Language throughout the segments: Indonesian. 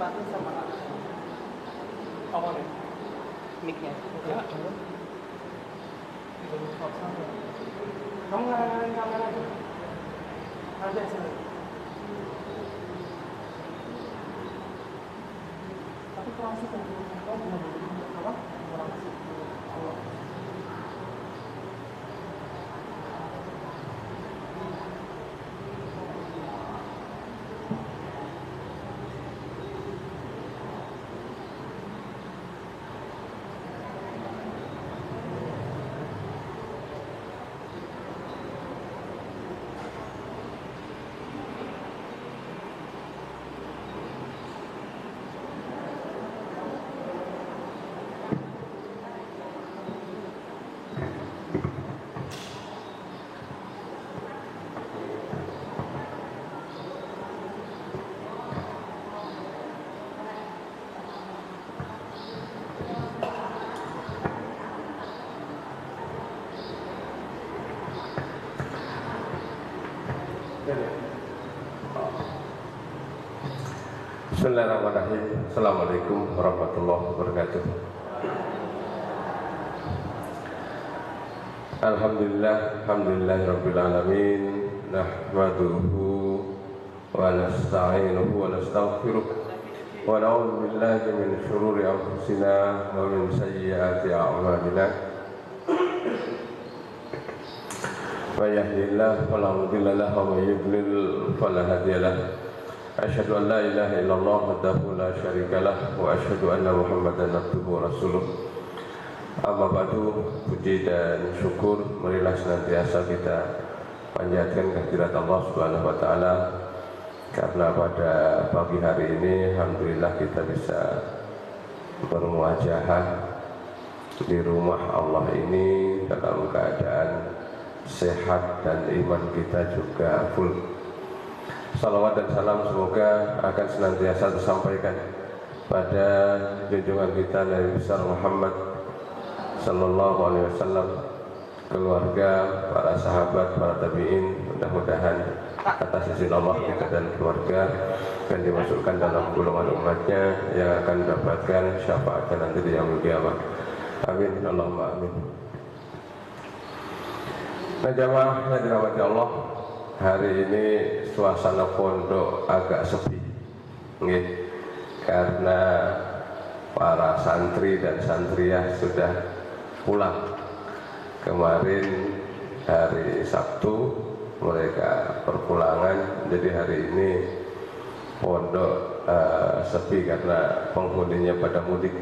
dimatiin sama awalnya mic-nya. Ya. Kamu ngalamin kamera aja. Ada sih. Tapi kurang sih kan. Kamu belum apa? Kurang sih. Allah. Bismillahirrahmanirrahim. Assalamualaikum warahmatullahi wabarakatuh. Alhamdulillahirabbil alamin. Nahmaduhu wa nasta'inuhu wa nastaghfiruh wa na'udzu billahi min shururi anfusina wa min sayyiati a'malina. May yahdihillahu fala mudilla lahu wa may yudlil fala hadiya lahu. Asyhadu an la ilaha illallah wahdahu la syarika lah wa asyhadu anna Muhammadan abduhu wa rasuluh. Amma ba'du, puji dan syukur marilah senantiasa kita panjatkan kehadirat Allah Subhanahu wa taala, karena pada pagi hari ini alhamdulillah kita bisa bermuajahah di rumah Allah ini dalam keadaan sehat dan iman kita juga full. Salawat dan salam semoga akan senantiasa tersampaikan pada junjungan kita Nabi besar Muhammad sallallahu alaihi wasallam, keluarga, para sahabat, para tabi'in. Mudah-mudahan atas izin Allah kita dan keluarga akan dimasukkan dalam golongan umatnya yang akan mendapatkan syafaatnya nanti di yaumul qiyamah. Amin Allahumma amin. Nah, jamaah yang dirahmati Allah, hari ini suasana pondok agak sepi, karena para santri dan santriah sudah pulang. Kemarin hari Sabtu mereka perpulangan, jadi hari ini pondok sepi karena penghuninya pada mudik.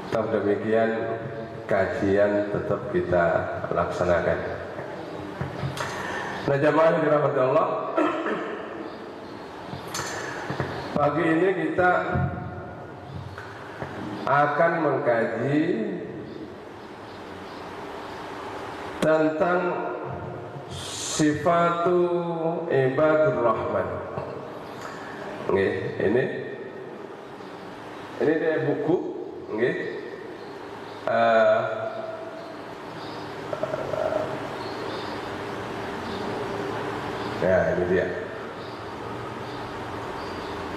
Tetap demikian, kajian tetap kita laksanakan. Nah, jamaah yang dirahmati Allah, pagi ini kita akan mengkaji tentang sifatu ibadur rahman. Ini dia buku, ya ini dia.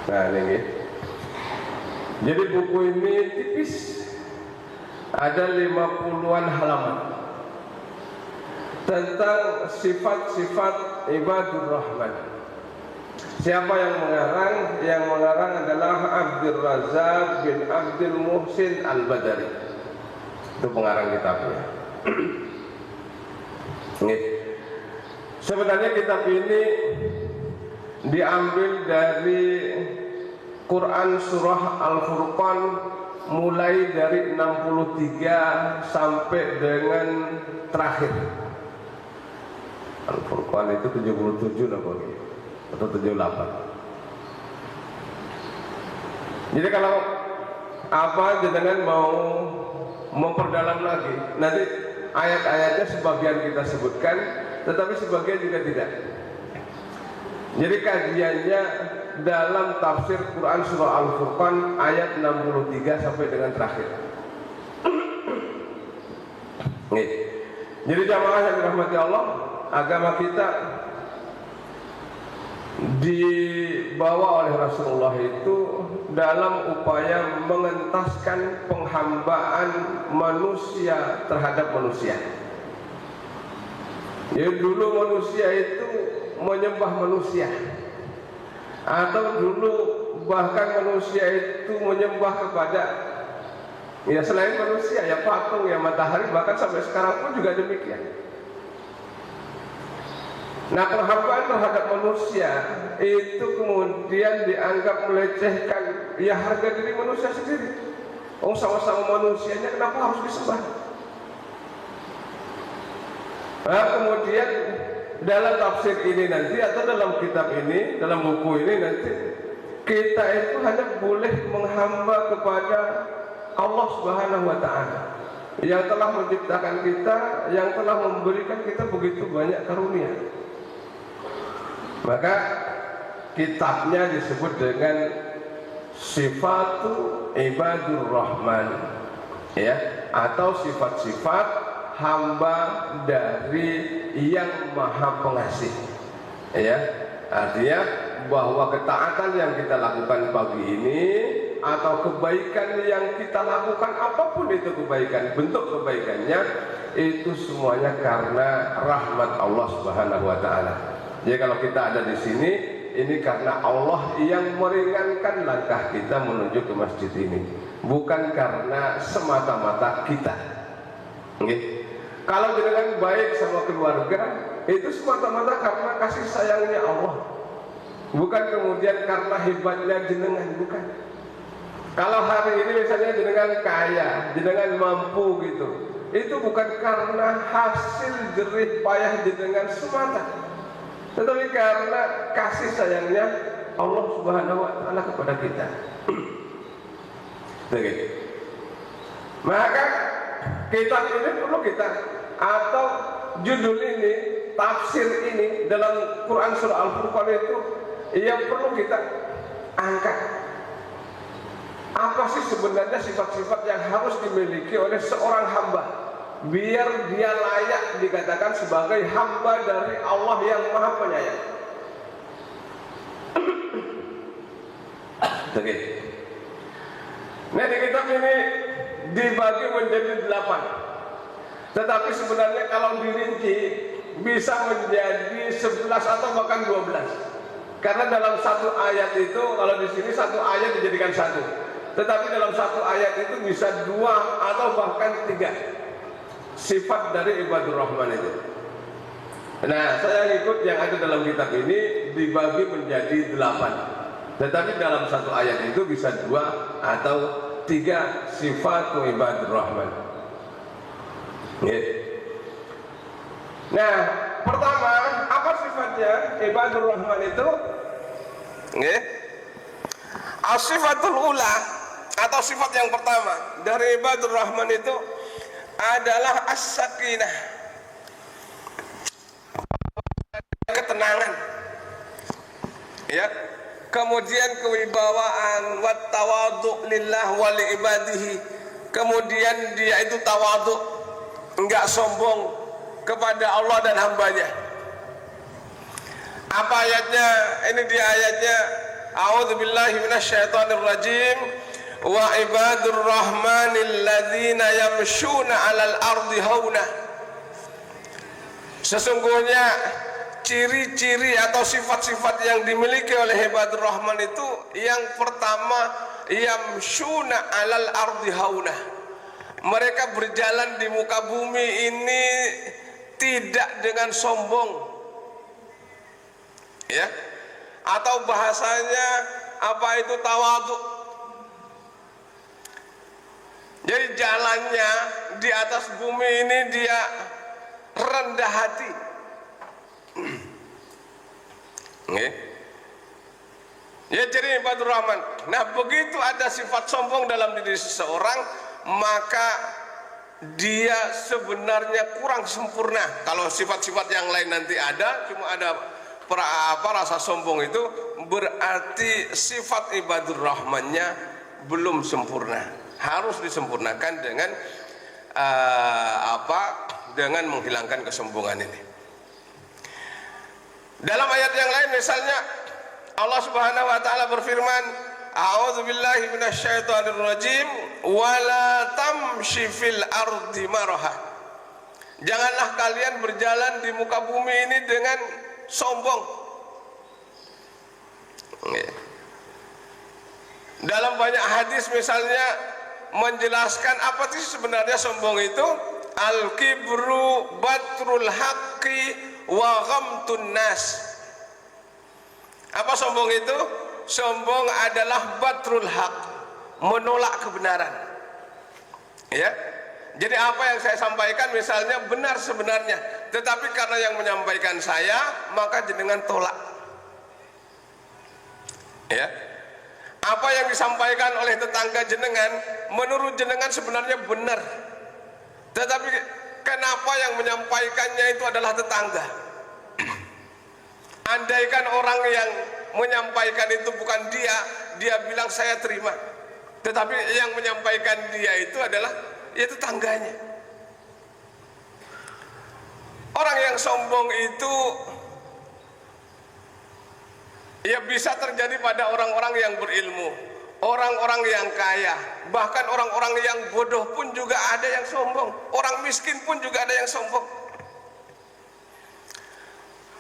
Nah ini, jadi buku ini tipis, ada 50-an halaman tentang sifat-sifat ibadur rahman. Siapa yang mengarang? Yang mengarang adalah Abdul Razak bin Abdul Muhsin Al-Badari. Itu pengarang kitabnya. Sebenarnya kitab ini diambil dari Quran surah Al-Furqan, mulai dari 63 sampai dengan terakhir. Al-Furqan itu 77 atau 78. Jadi kalau apa jenengan mau memperdalam lagi, nanti ayat-ayatnya sebagian kita sebutkan, tetapi sebagian juga tidak. Jadi kajiannya dalam tafsir Quran surah Al-Furqan ayat 63 sampai dengan terakhir. Jadi jamaah yang dirahmati Allah, agama kita dibawa oleh Rasulullah itu dalam upaya mengentaskan penghambaan manusia terhadap manusia. Ya, dulu manusia itu menyembah manusia, atau dulu bahkan manusia itu menyembah kepada ya selain manusia, ya patung, ya matahari, bahkan sampai sekarang pun juga demikian. Nah, penghambaan terhadap manusia itu kemudian dianggap melecehkan ya harga diri manusia sendiri. Oh, sama-sama manusianya, kenapa harus disembah? Nah, kemudian dalam tafsir ini nanti, atau dalam kitab ini, dalam buku ini nanti, kita itu hanya boleh menghamba kepada Allah Subhanahu wa Ta'ala yang telah menciptakan kita, yang telah memberikan kita begitu banyak karunia. Maka kitabnya disebut dengan Sifatu Ibadur Rahman, ya, atau sifat-sifat hamba dari yang Maha Pengasih. Ya, artinya bahwa ketaatan yang kita lakukan pagi ini atau kebaikan yang kita lakukan, apapun itu kebaikan, bentuk kebaikannya, itu semuanya karena rahmat Allah Subhanahu wa Ta'ala. Jadi kalau kita ada di sini, ini karena Allah yang meringankan langkah kita menuju ke masjid ini, bukan karena semata-mata kita. Okay. Kalau jenengan baik sama keluarga, itu semata-mata karena kasih sayangnya Allah, bukan kemudian karena hebatnya jenengan, bukan. Kalau hari ini misalnya jenengan kaya, jenengan mampu gitu, itu bukan karena hasil jerih payah jenengan semata, tetapi karena kasih sayangnya Allah Subhanahu wa Ta'ala kepada kita. Begitu. Maka kitab ini perlu kita, atau judul ini, tafsir ini dalam Quran surah Al-Furqan itu yang perlu kita angkat. Apa sih sebenarnya sifat-sifat yang harus dimiliki oleh seorang hamba biar dia layak dikatakan sebagai hamba dari Allah yang Maha Penyayang? Oke. Nah, di kitab ini dibagi menjadi 8. Tetapi sebenarnya kalau dirinci bisa menjadi 11 atau bahkan 12. Karena dalam satu ayat itu, kalau di sini satu ayat dijadikan satu, tetapi dalam satu ayat itu bisa 2 atau bahkan 3 sifat dari Ibadur Rahman itu. Nah, saya ikut yang ada dalam kitab ini dibagi menjadi 8. Tetapi dalam satu ayat itu bisa 2 atau 3 sifat Ibadur Rahman. Nah, pertama, apa sifatnya Ibadur Rahman itu? As-sifatul ula, atau sifat yang pertama dari Ibadur Rahman itu adalah as-sakinah, ketenangan, ya. Kemudian kewibawaan, wat tawadhu lillah wa li ibadihi. Kemudian dia itu tawadhu, enggak sombong kepada Allah dan hambanya. Apa ayatnya? Ini dia ayatnya. A'udzubillahi minasyaitonir rajim. Wa ibadur rahmanil ladzina yamshuna 'alal ardi hauna. Sesungguhnya ciri-ciri atau sifat-sifat yang dimiliki oleh Ibadur Rahman itu, yang pertama, yamshuna 'alal ardi hauna. Mereka berjalan di muka bumi ini tidak dengan sombong, ya. Atau bahasanya apa itu tawadhu. Jadi jalannya di atas bumi ini dia rendah hati. Ya, jadi Ibadur Rahman. Nah, begitu ada sifat sombong dalam diri seseorang, maka dia sebenarnya kurang sempurna. Kalau sifat-sifat yang lain nanti ada, cuma ada rasa sombong, itu berarti sifat Ibadur Rahmannya belum sempurna. Harus disempurnakan dengan dengan menghilangkan kesombongan ini. Dalam ayat yang lain misalnya Allah Subhanahu wa taala berfirman, a'udzubillahi minasyaitonirrajim, wala tamshi fil ardi maraha. Janganlah kalian berjalan di muka bumi ini dengan sombong. Dalam banyak hadis misalnya menjelaskan apa sih sebenarnya sombong itu. Al-kibru batrul haqqi wa ghamtun nas. Apa sombong itu? Sombong adalah batrul haq, menolak kebenaran. Ya. Jadi apa yang saya sampaikan misalnya benar sebenarnya, tetapi karena yang menyampaikan saya, maka jenengan tolak. Ya. Apa yang disampaikan oleh tetangga jenengan menurut jenengan sebenarnya benar, tetapi kenapa yang menyampaikannya itu adalah tetangga? Andaikan orang yang menyampaikan itu bukan dia, dia bilang saya terima, tetapi yang menyampaikan dia itu adalah ya tetangganya. Orang yang sombong itu ya bisa terjadi pada orang-orang yang berilmu, orang-orang yang kaya, bahkan orang-orang yang bodoh pun juga ada yang sombong. Orang miskin pun juga ada yang sombong.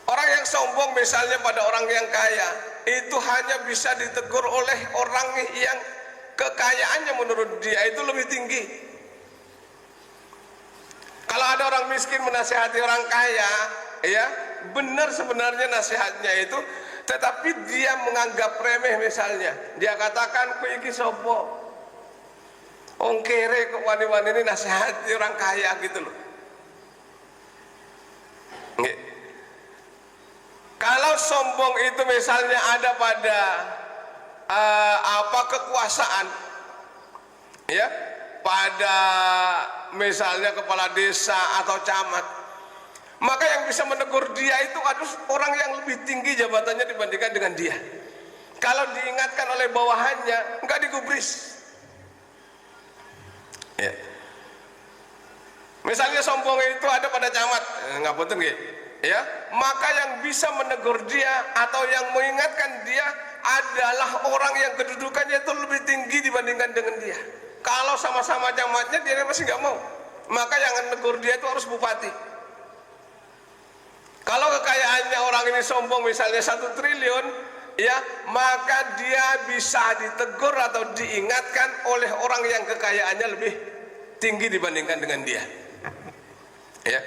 Orang yang sombong misalnya pada orang yang kaya, itu hanya bisa ditegur oleh orang yang kekayaannya menurut dia itu lebih tinggi. Kalau ada orang miskin menasihati orang kaya, ya benar sebenarnya nasihatnya itu, tetapi dia menganggap remeh misalnya. Dia katakan, ku iki sopo, ongkere kok wani-wani ini nasihati orang kaya gitu loh. Nggih. Kalau sombong itu misalnya ada pada kekuasaan, ya, pada misalnya kepala desa atau camat, maka yang bisa menegur dia itu harus orang yang lebih tinggi jabatannya dibandingkan dengan dia. Kalau diingatkan oleh bawahannya, enggak digubris. Ya. Misalnya sombong itu ada pada camat, enggak betul nggih? Ya, maka yang bisa menegur dia atau yang mengingatkan dia adalah orang yang kedudukannya itu lebih tinggi dibandingkan dengan dia. Kalau sama-sama camatnya dia masih nggak mau, maka yang menegur dia itu harus bupati. Kalau kekayaannya orang ini sombong misalnya 1 triliun, ya, maka dia bisa ditegur atau diingatkan oleh orang yang kekayaannya lebih tinggi dibandingkan dengan dia. Ya,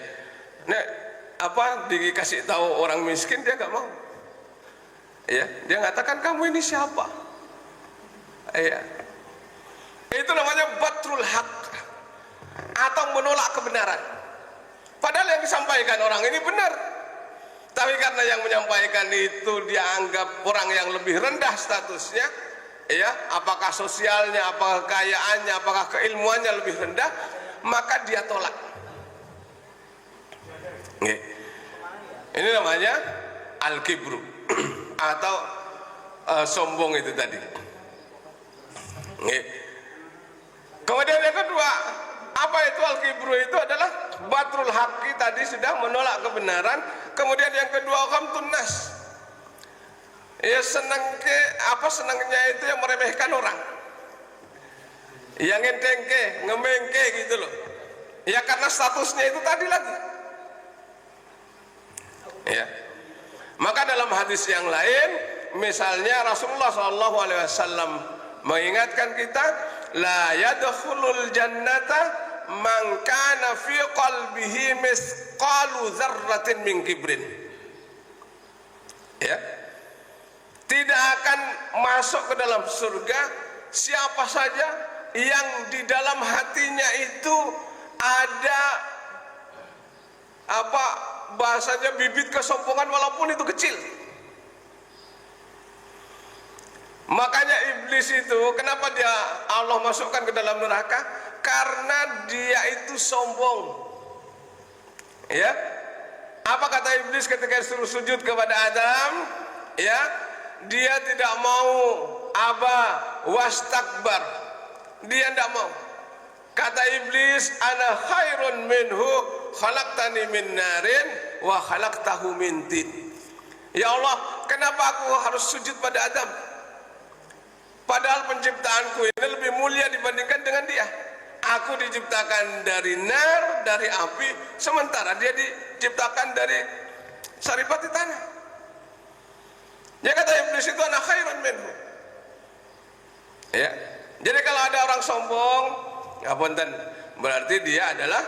nah, dikasih tahu orang miskin dia nggak mau. Ya, dia mengatakan kamu ini siapa? Ya, itu namanya batrul haq atau menolak kebenaran. Padahal yang disampaikan orang ini benar, tapi karena yang menyampaikan itu dia anggap orang yang lebih rendah statusnya, ya, apakah sosialnya, apakah kekayaannya, apakah keilmuannya lebih rendah, maka dia tolak. Ini namanya al-kibru atau sombong itu tadi. Kemudian yang kedua, apa itu al-kibru? Itu adalah batrul haqqi, tadi sudah menolak kebenaran. Kemudian yang kedua, ghamtun nas. Ya, senangnya itu yang meremehkan orang, yang ngentengke, ngemengke gitu loh. Ya karena statusnya itu tadi lagi. Ya. Maka dalam hadis yang lain, misalnya Rasulullah SAW mengingatkan kita, la yadkhulul jannata man kana fi qalbihi misqalu dzarratin min kibrin. Ya. Tidak akan masuk ke dalam surga siapa saja yang di dalam hatinya itu ada bahasanya bibit kesombongan walaupun itu kecil. Makanya iblis itu kenapa Allah masukkan ke dalam neraka? Karena dia itu sombong. Ya. Apa kata iblis ketika suruh sujud kepada Adam? Ya, dia tidak mau, wastakbar. Dia tidak mau. Kata iblis, ana khairun minhu, khalaqtani min narin wa khalaqtahu min tin. Ya Allah, kenapa aku harus sujud pada Adam? Padahal penciptaanku ini lebih mulia dibandingkan dengan dia. Aku diciptakan dari nar, dari api, sementara dia diciptakan dari saripati tanah. Dia kata iblis itu ana khairun minhu. Ya. Jadi kalau ada orang sombong, ngapunten, berarti dia adalah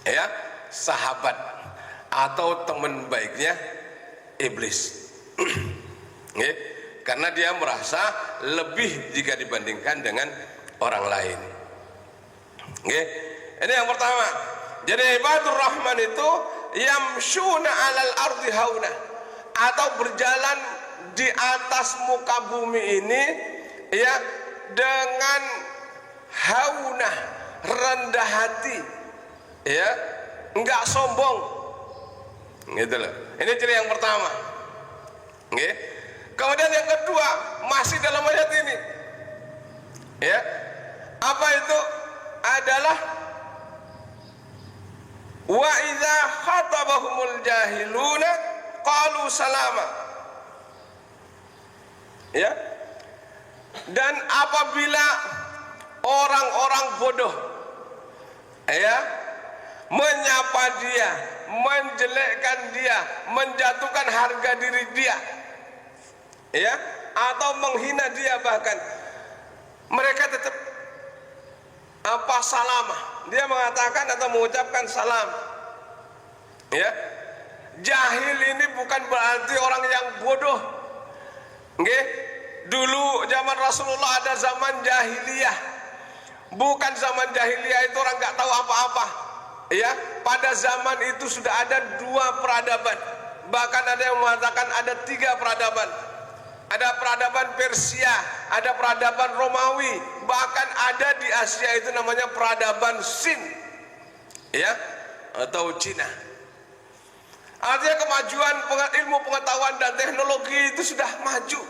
ya sahabat atau teman baiknya iblis. Nggih. Karena dia merasa lebih jika dibandingkan dengan orang lain. Oke, ini yang pertama. Jadi ibadur rahman itu yamshuna 'alal ardi hauna, atau berjalan di atas muka bumi ini ya dengan hauna, rendah hati, ya, enggak sombong. Gitu loh. Ini ciri yang pertama. Oke. Kemudian yang kedua, masih dalam ayat ini, ya, apa itu? Adalah wa idza khatabahumul jahiluna qalu salama. Ya. Dan apabila orang-orang bodoh ya menyapa dia, menjelekkan dia, menjatuhkan harga diri dia, ya, atau menghina dia, bahkan mereka tetap apa salama, dia mengatakan atau mengucapkan salam. Ya, jahil ini bukan berarti orang yang bodoh. Nggih, dulu zaman Rasulullah ada zaman jahiliyah. Bukan zaman jahiliyah itu orang nggak tahu apa-apa. Ya, pada zaman itu sudah ada 2 peradaban, bahkan ada yang mengatakan ada 3 peradaban. Ada peradaban Persia, ada peradaban Romawi, bahkan ada di Asia itu namanya peradaban Sin, ya, atau Cina. Artinya kemajuan ilmu pengetahuan dan teknologi itu sudah maju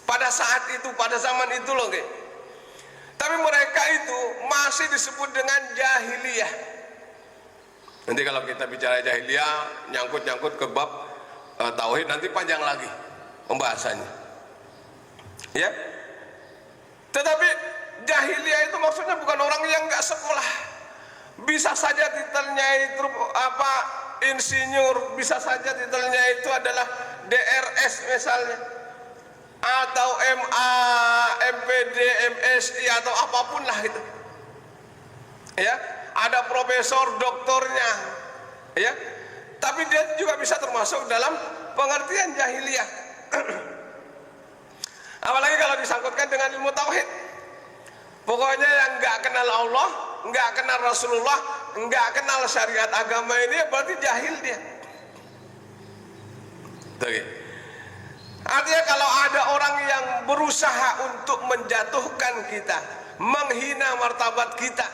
pada saat itu, pada zaman itu loh, okay? Tapi mereka itu masih disebut dengan jahiliyah. Nanti kalau kita bicara jahiliyah, nyangkut-nyangkut ke bab tauhid, nanti panjang lagi pembahasannya, ya. Tetapi jahiliyah itu maksudnya bukan orang yang nggak sekolah, bisa saja titelnya itu apa insinyur, bisa saja titelnya itu adalah DRS misalnya, atau MA, MPD, MSI atau apapun lah itu, ya. Ada profesor, doktornya, ya. Tapi dia juga bisa termasuk dalam pengertian jahiliyah. Apalagi kalau disangkutkan dengan ilmu tauhid. Pokoknya yang nggak kenal Allah, nggak kenal Rasulullah, nggak kenal syariat agama ini, berarti jahil dia. Artinya kalau ada orang yang berusaha untuk menjatuhkan kita, menghina martabat kita,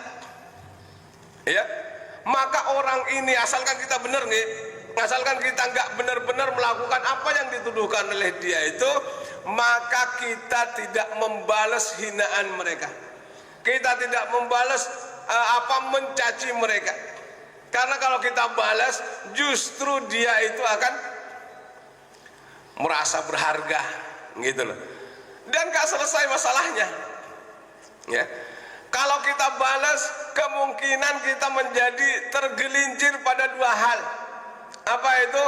ya, maka orang ini, asalkan kita benar nih, asalkan kita nggak benar-benar melakukan apa yang dituduhkan oleh dia itu, maka kita tidak membalas hinaan mereka, kita tidak membalas mencaci mereka. Karena kalau kita balas, justru dia itu akan merasa berharga, gitu loh. Dan gak selesai masalahnya, ya. Kalau kita balas, kemungkinan kita menjadi tergelincir pada 2 hal. Apa itu?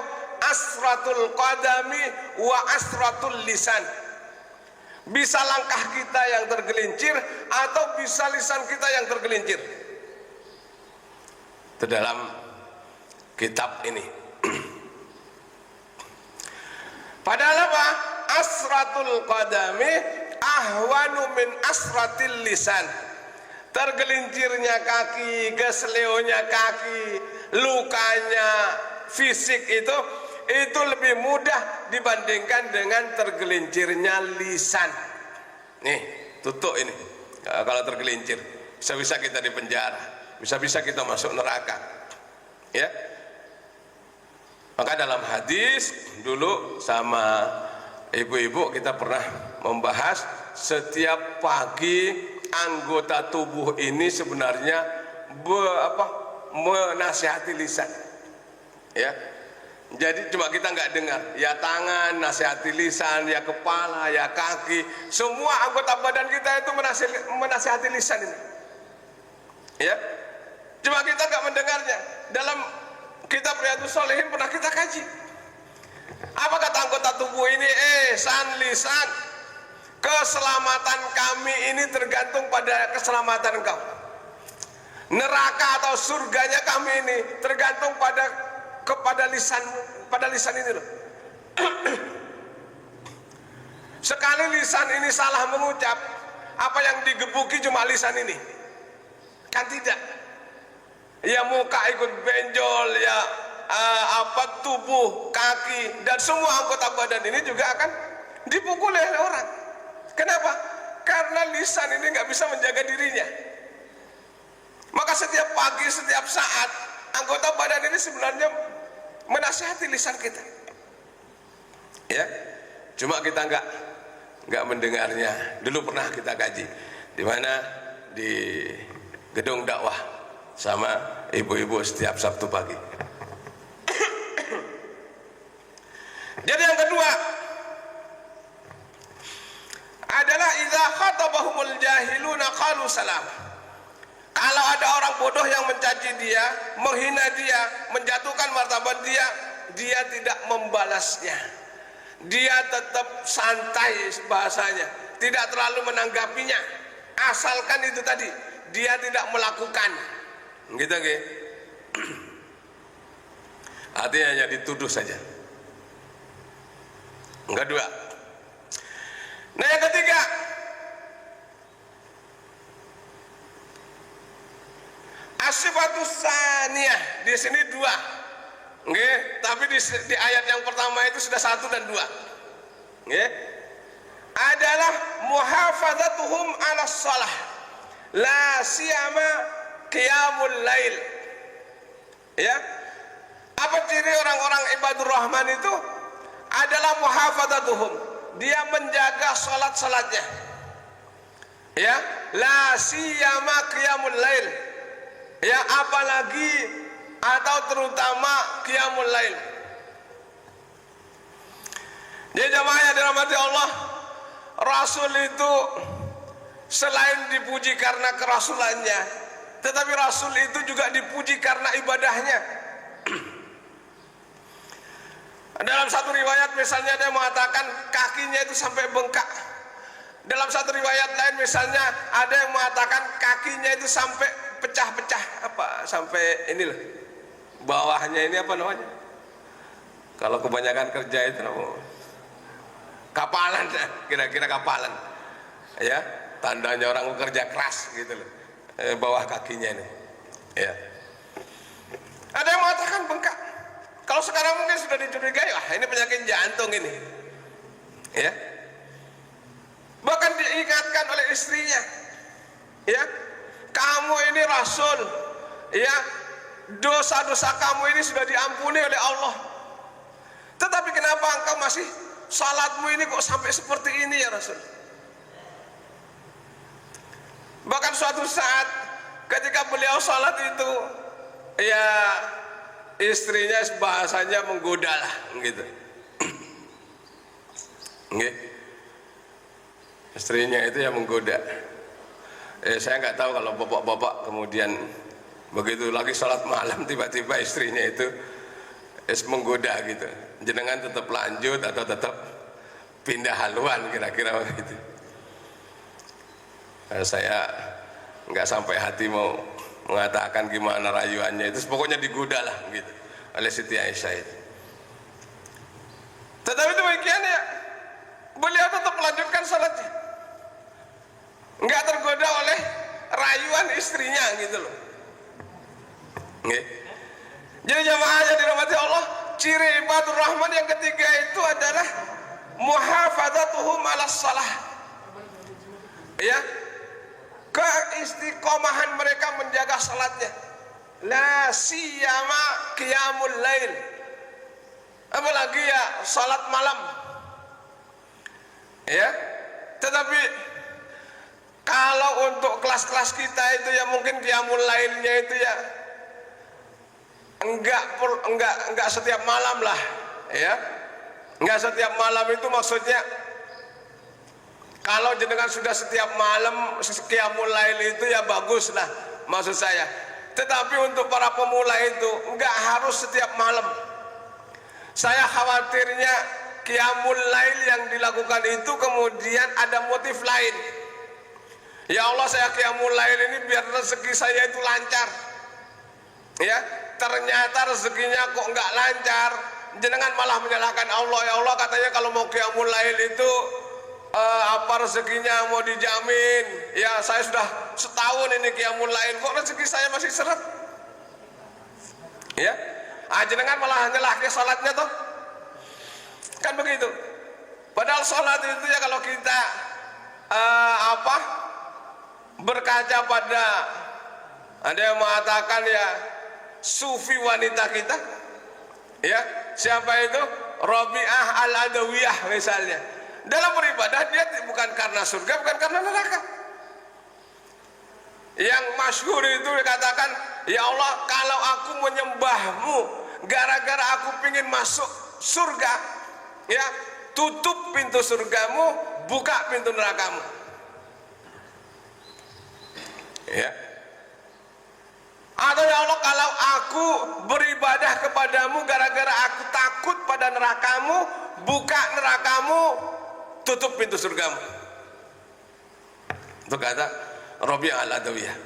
Asratul qadami wa asratul lisan. Bisa langkah kita yang tergelincir, atau bisa lisan kita yang tergelincir. Itu dalam kitab ini. Padahal apa? Asratul qadami ahwanu min asratil lisan. Tergelincirnya kaki, keseleonya kaki, lukanya fisik itu lebih mudah dibandingkan dengan tergelincirnya lisan. Nih, tutup ini. Kalau tergelincir, bisa-bisa kita dipenjara, bisa-bisa kita masuk neraka. Ya. Maka dalam hadis dulu sama ibu-ibu kita pernah membahas, setiap pagi anggota tubuh ini sebenarnya menasihati lisan, ya. Jadi cuma kita nggak dengar. Ya tangan, nasihati lisan, ya kepala, ya kaki, semua anggota badan kita itu menasihati lisan ini. Ya, cuma kita nggak mendengarnya. Dalam kitab Riyadhus Shalihin pernah kita kaji. Apa kata anggota tubuh ini? Lisan, keselamatan kami ini tergantung pada keselamatan engkau. Neraka atau surganya kami ini tergantung kepada lisanmu, pada lisan ini loh. Sekali lisan ini salah mengucap, apa yang digebuki cuma lisan ini? Kan tidak. Ya muka ikut benjol, ya tubuh, kaki, dan semua anggota badan ini juga akan dipukul oleh orang. Kenapa? Karena lisan ini nggak bisa menjaga dirinya. Maka setiap pagi, setiap saat, anggota badan ini sebenarnya menasihati lisan kita. Ya, cuma kita nggak mendengarnya. Dulu pernah kita kaji, di mana di gedung dakwah sama ibu-ibu setiap Sabtu pagi. Jadi yang kedua adalah idza khatabahumul jahiluna qalu salam. Kalau ada orang bodoh yang mencaci dia, menghina dia, menjatuhkan martabat dia, dia tidak membalasnya. Dia tetap santai bahasanya, tidak terlalu menanggapinya. Asalkan itu tadi, dia tidak melakukan. Gitu nggih. Artinya hanya dituduh saja. Yang kedua. Nah, yang ketiga, as-sifatus tsaniyah, di sini dua. Nggih, tapi di ayat yang pertama itu sudah 1 dan 2. Nggih. Adalah muhafazatuhum 'ala shalah. La siyama qiyamul lail. Ya. Apa ciri orang-orang ibadur rahman itu? Adalah muhafazatuhum. Dia menjaga salat-salatnya. Ya, la siyama qiyamul lail. Ya, apalagi atau terutama qiyamul lail. Jadi jamaah yang dirahmati Allah, Rasul itu selain dipuji karena kerasulannya, tetapi Rasul itu juga dipuji karena ibadahnya. Dalam satu riwayat misalnya dia mengatakan kakinya itu sampai bengkak. Dalam satu riwayat lain misalnya ada yang mengatakan kakinya itu sampai pecah-pecah, sampai ini loh, bawahnya ini apa namanya? Kalau kebanyakan kerja itu kapalan, kira-kira kapalan. Ya, tandanya orang bekerja keras gitu loh. Bawah kakinya ini. Ya. Ada yang mengatakan bengkak. Kalau sekarang mungkin sudah dicurigai, ini penyakit jantung ini. Ya. Bahkan diingatkan oleh istrinya. Ya. Kamu ini Rasul. Ya. Dosa-dosa kamu ini sudah diampuni oleh Allah. Tetapi kenapa engkau masih salatmu ini kok sampai seperti ini ya Rasul? Bahkan suatu saat ketika beliau salat itu, ya istrinya bahasanya menggoda lah gitu. Nggih. Istrinya itu yang menggoda. Saya nggak tahu kalau bapak-bapak kemudian begitu lagi salat malam tiba-tiba istrinya itu menggoda gitu. Jenengan tetap lanjut atau tetap pindah haluan kira-kira begitu. Saya nggak sampai hati mau mengatakan gimana rayuannya itu, pokoknya digoda lah gitu oleh Siti Aisyah itu. Tetapi demikian ya, beliau tetap melanjutkan salatnya, nggak tergoda oleh rayuan istrinya gitu loh. Nggih. Jadi jamaah yang dirahmati Allah, ciri ibadur rahman yang ketiga itu adalah muhafazatuhum 'alas shalah. Ya, keistiqomahan mereka menjaga salatnya. La siyama qiyamul lail. Apalagi ya salat malam. Ya. Tetapi kalau untuk kelas-kelas kita itu ya mungkin qiyamul lailnya itu ya enggak setiap malam lah, ya. Enggak setiap malam itu maksudnya kalau jenengan sudah setiap malam qiyamul lail itu ya bagus lah maksud saya. Tetapi untuk para pemula itu enggak harus setiap malam. Saya khawatirnya qiyamul lail yang dilakukan itu kemudian ada motif lain. Ya Allah, saya qiyamul lail ini biar rezeki saya itu lancar. Ya, ternyata rezekinya kok enggak lancar. Jenengan malah menyalahkan Allah. Ya Allah, katanya kalau mau qiyamul lail itu apa rezekinya mau dijamin. Ya, saya sudah setahun ini qiyamul lail, kok rezeki saya masih seret. Ya, jenengan malah nyalahkan salatnya toh. Kan begitu. Padahal salat itu ya kalau kita berkaca pada, ada yang mengatakan ya sufi wanita kita, ya siapa itu, Rabi'ah al-Adawiyah misalnya, dalam beribadah dia bukan karena surga, bukan karena neraka. Yang masyhur itu dikatakan, ya Allah, kalau aku menyembahmu gara-gara aku ingin masuk surga, ya tutup pintu surgamu, buka pintu nerakamu. Ya. Atau ya Allah, kalau aku beribadah kepadamu gara-gara aku takut pada nerakamu, buka nerakamu, tutup pintu surgamu. Itu kata Rabi'ah al-Adawiyah.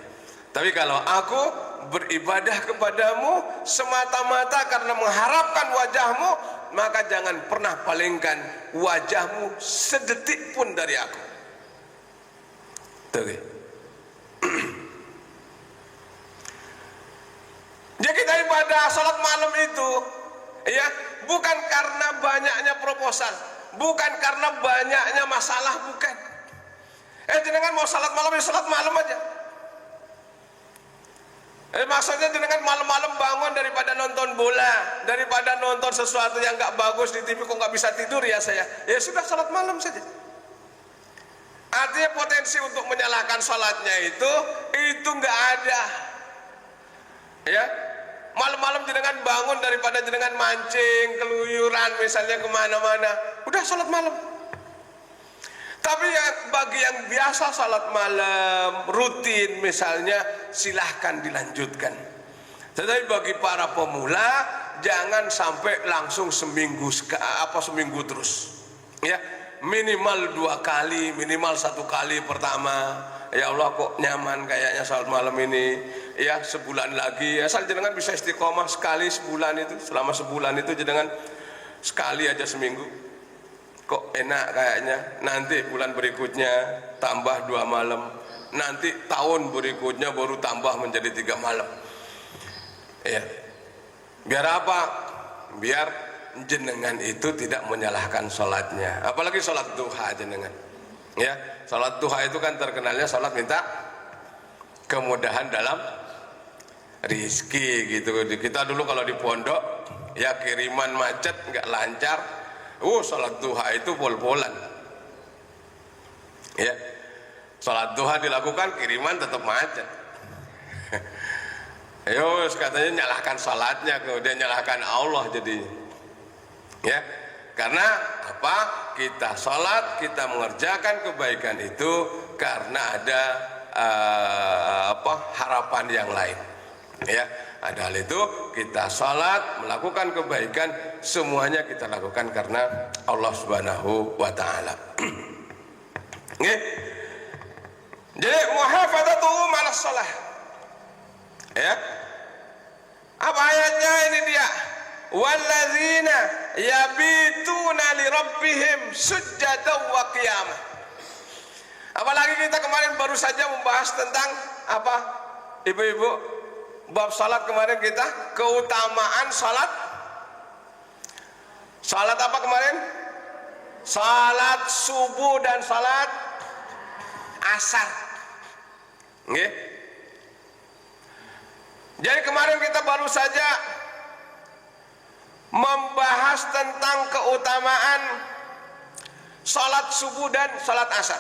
Tapi kalau aku beribadah kepadamu semata-mata karena mengharapkan wajahmu, maka jangan pernah palingkan wajahmu sedetik pun dari aku. Tuh. Jadi kita ibadah salat malam itu, ya bukan karena banyaknya proposal, bukan karena banyaknya masalah, bukan. Jenengan mau salat malam ya salat malam aja. Maksudnya jenengan malam-malam bangun daripada nonton bola, daripada nonton sesuatu yang nggak bagus di TV, kok nggak bisa tidur ya saya. Ya sudah salat malam saja. Artinya potensi untuk menyalahkan salatnya itu nggak ada. Ya, malam-malam jenengan bangun daripada jenengan mancing, keluyuran misalnya kemana-mana, udah salat malam. Tapi ya bagi yang biasa salat malam rutin misalnya, silahkan dilanjutkan. Tetapi bagi para pemula jangan sampai langsung seminggu terus. Ya, minimal 2 kali, minimal 1 kali pertama. Ya Allah, kok nyaman kayaknya salat malam ini. Ya, sebulan lagi asal jenengan bisa istiqomah sekali sebulan itu, selama sebulan itu jenengan sekali aja seminggu. Kok enak kayaknya, nanti bulan berikutnya tambah 2 malam, nanti tahun berikutnya baru tambah menjadi 3 malam. Ya, biar apa? Biar jenengan itu tidak menyalahkan sholatnya, apalagi sholat duha jenengan. Ya, sholat duha itu kan terkenalnya sholat minta kemudahan dalam rizki gitu. Kita dulu kalau di pondok ya kiriman macet nggak lancar, sholat duha itu pol-polan. Ya, sholat duha dilakukan, kiriman tetap macet. Ayo, katanya nyalahkan sholatnya, kemudian nyalahkan Allah jadinya. Ya, karena apa? Kita sholat, kita mengerjakan kebaikan itu karena ada harapan yang lain. Ya, ada hal itu kita sholat, melakukan kebaikan, semuanya kita lakukan karena Allah Subhanahu wa Ta'ala. Jadi muhafadzatuhu ma'as shalah. Ya, apa ayatnya ini dia? Walladzina yabituna li rabbihim sujjatan wa qiyamah. Apalagi kita kemarin baru saja membahas tentang apa? Ibu-ibu, bab salat kemarin kita, keutamaan salat. Salat apa kemarin? Salat subuh dan salat asar. Nggih. Jadi kemarin kita baru saja membahas tentang keutamaan salat subuh dan salat asar.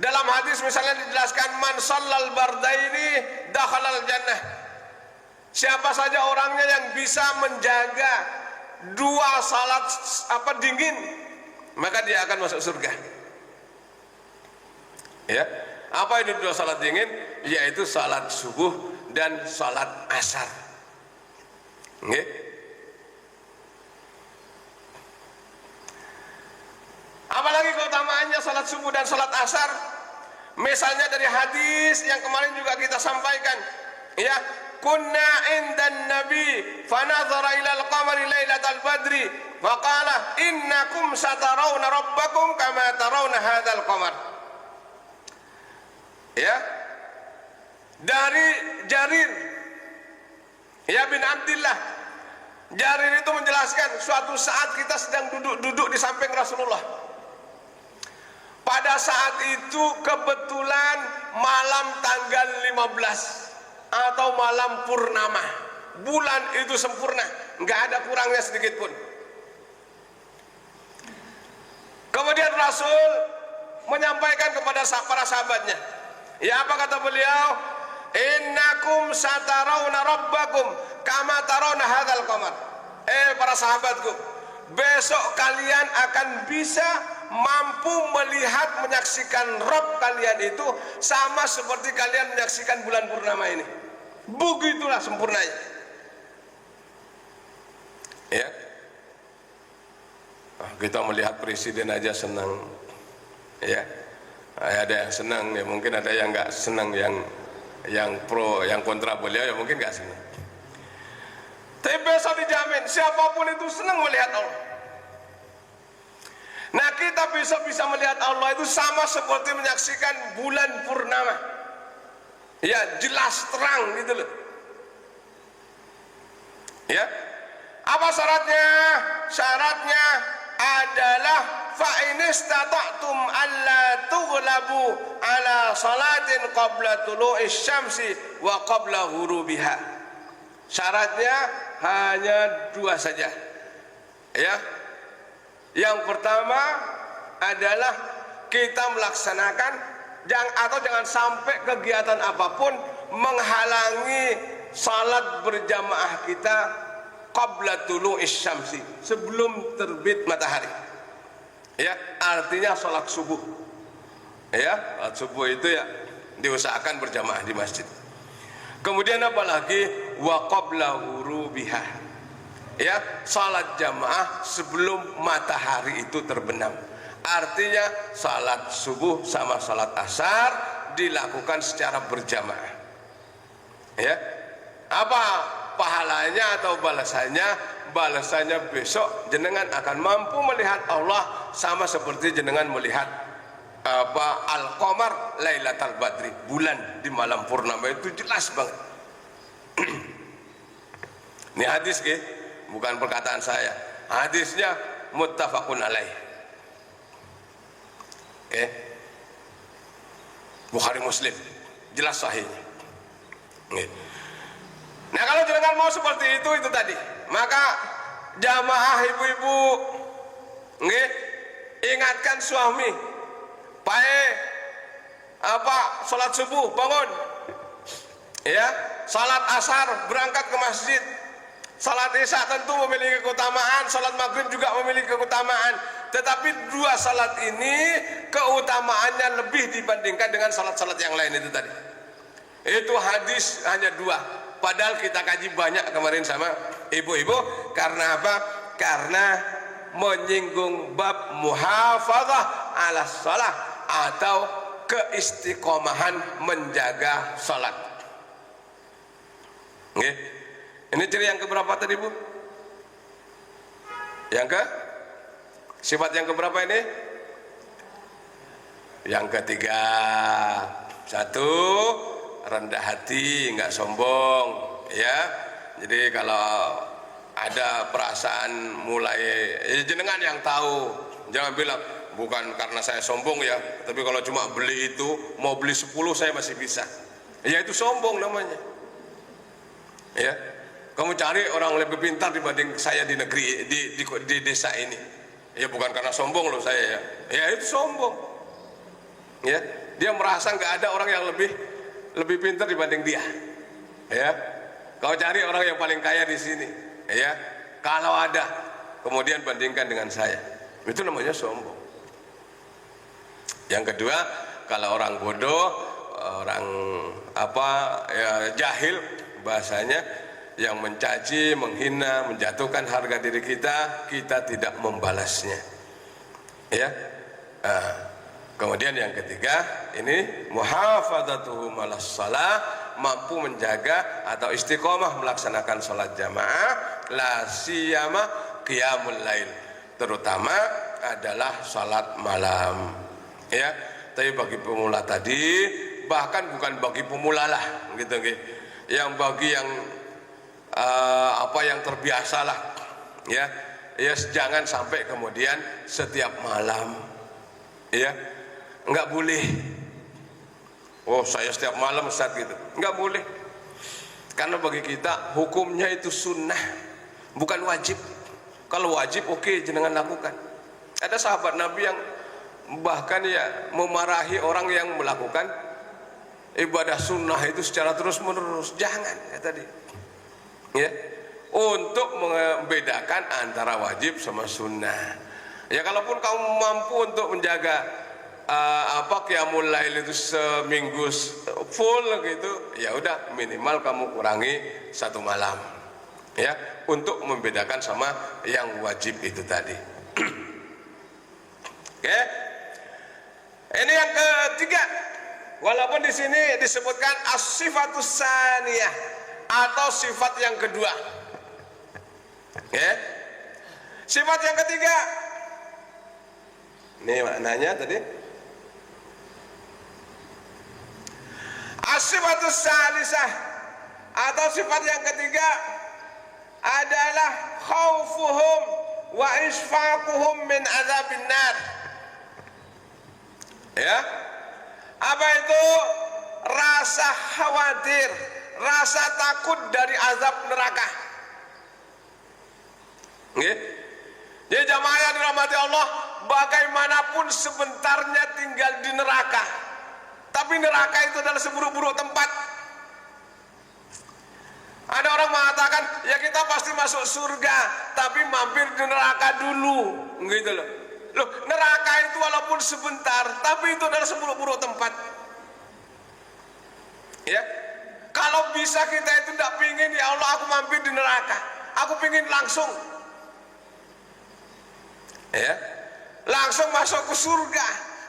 Dalam hadis misalnya dijelaskan man shallal bardaini dakhalal jannah. Siapa saja orangnya yang bisa menjaga 2 salat dingin, maka dia akan masuk surga. Ya, apa itu 2 salat dingin? Yaitu salat subuh dan salat asar. Nggih. Apalagi keutamaannya salat subuh dan salat asar? Misalnya dari hadis yang kemarin juga kita sampaikan, ya, kunna indan nabi fanadhara ila al-qamari lailatal badri wa qala innakum satarawna rabbakum kama tarawna hadzal qamar. Ya, dari Jarir ya bin Abdillah. Jarir itu menjelaskan, suatu saat kita sedang duduk di samping Rasulullah. Pada saat itu kebetulan malam tanggal 15 atau malam purnama. Bulan itu sempurna, nggak ada kurangnya sedikit pun. Kemudian Rasul menyampaikan kepada para sahabatnya, ya, apa kata beliau? Innakum satarawna rabbakum kama tarawna hadzal qamar. Para sahabatku, besok kalian akan bisa mampu melihat, menyaksikan Rabb kalian itu sama seperti kalian menyaksikan bulan purnama ini. Begitulah sempurnanya. Ya, kita melihat presiden aja senang. Ya, ada yang senang, ya mungkin ada yang nggak senang, yang pro, yang kontra beliau, ya mungkin nggak senang. Tapi besok dijamin siapapun itu senang melihat Allah. Nah, kita bisa melihat Allah itu sama seperti menyaksikan bulan purnama. Ya, jelas terang gitu loh. Ya. Apa syaratnya? Syaratnya adalah fa in istata'tum alla tughlabu ala salatin qabla tulu'is syamsi wa qabla ghurubiha. Syaratnya hanya 2 saja. Ya. Yang pertama adalah kita melaksanakan jangan sampai kegiatan apapun menghalangi salat berjamaah kita qabla tulu'is syamsi, sebelum terbit matahari. Ya, artinya salat subuh. Ya, salat subuh itu ya diusahakan berjamaah di masjid. Kemudian apalagi wa qabla ghurubiha. Ya, salat jamaah sebelum matahari itu terbenam. Artinya salat subuh sama salat asar dilakukan secara berjamaah. Ya, apa pahalanya atau balasannya? Balasannya besok jenengan akan mampu melihat Allah sama seperti jenengan melihat al-qamar lailatal badri, bulan di malam purnama itu jelas banget. Ini hadis ke? Bukan perkataan saya. Hadisnya muttafaqun alaih. Bukhari Muslim, jelas sahihnya. Nah, kalau jenengan mau seperti itu tadi, maka jamaah ibu-ibu, ingatkan suami, salat subuh bangun, ya, salat asar berangkat ke masjid. Salat isya tentu memiliki keutamaan, salat maghrib juga memiliki keutamaan. Tetapi 2 salat ini keutamaannya lebih dibandingkan dengan salat-salat yang lain itu tadi. Itu hadis hanya 2. Padahal kita kaji banyak kemarin sama ibu-ibu. Karena apa? Karena menyinggung bab muhafadzah ala shalah atau keistiqomahan menjaga salat. Nggih. Ini ciri yang keberapa tadi, Bu? Sifat yang keberapa ini? Yang ketiga. 1, rendah hati, nggak sombong, ya. Jadi kalau ada perasaan mulai, jenengan yang tahu. Jangan bilang bukan karena saya sombong ya, tapi kalau cuma beli itu, mau beli 10 saya masih bisa. Ya itu sombong namanya. Ya. Kamu cari orang lebih pintar dibanding saya di negeri, di desa ini. Ya bukan karena sombong loh saya ya. Ya itu sombong. Ya, dia merasa nggak ada orang yang lebih pintar dibanding dia. Ya. Kau cari orang yang paling kaya di sini, ya. Kalau ada, kemudian bandingkan dengan saya, itu namanya sombong. Yang kedua, kalau orang bodoh, orang jahil bahasanya, yang mencaci, menghina, menjatuhkan harga diri kita, kita tidak membalasnya. Ya. Kemudian yang ketiga, ini muhafadzatuhu malas shalah, mampu menjaga atau istiqomah melaksanakan sholat jamaah, la siyama qiyamul lail, terutama adalah sholat malam. Ya, tapi bagi pemula tadi, bahkan bukan bagi pemula lah, gitu, yang bagi yang yang terbiasa lah, ya, jangan sampai kemudian setiap malam, ya, nggak boleh. Oh, saya setiap malam Ustaz gitu, nggak boleh. Karena bagi kita hukumnya itu sunnah, bukan wajib. Kalau wajib oke, jenengan lakukan. Ada sahabat Nabi yang bahkan ya memarahi orang yang melakukan ibadah sunnah itu secara terus menerus. Jangan, ya tadi, ya, untuk membedakan antara wajib sama sunnah. Ya, kalaupun kamu mampu untuk menjaga qiyamul lail itu seminggu full gitu, ya udah, minimal kamu kurangi 1 malam, ya, untuk membedakan sama yang wajib itu tadi. Oke. Ini yang ketiga. Walaupun di sini disebutkan as-sifatus saniyah, atau sifat yang kedua. Oke. Sifat yang ketiga. Ini maknanya tadi. As-sifatus salisah, atau sifat yang ketiga adalah khaufuhum wa isfaquhum min azabin nar. Ya, apa itu? Rasa khawatir, rasa takut dari azab neraka. Nggih. Jadi jamaah yang dirahmati Allah, bagaimanapun sebentarnya tinggal di neraka, tapi neraka itu adalah seburuk-buruk tempat. Ada orang mengatakan, ya kita pasti masuk surga, tapi mampir di neraka dulu, gitu loh. Loh, neraka itu walaupun sebentar, tapi itu adalah seburuk-buruk tempat. Ya, kalau bisa kita itu tidak pingin, ya Allah aku mampir di neraka, aku pingin langsung, ya, langsung masuk ke surga.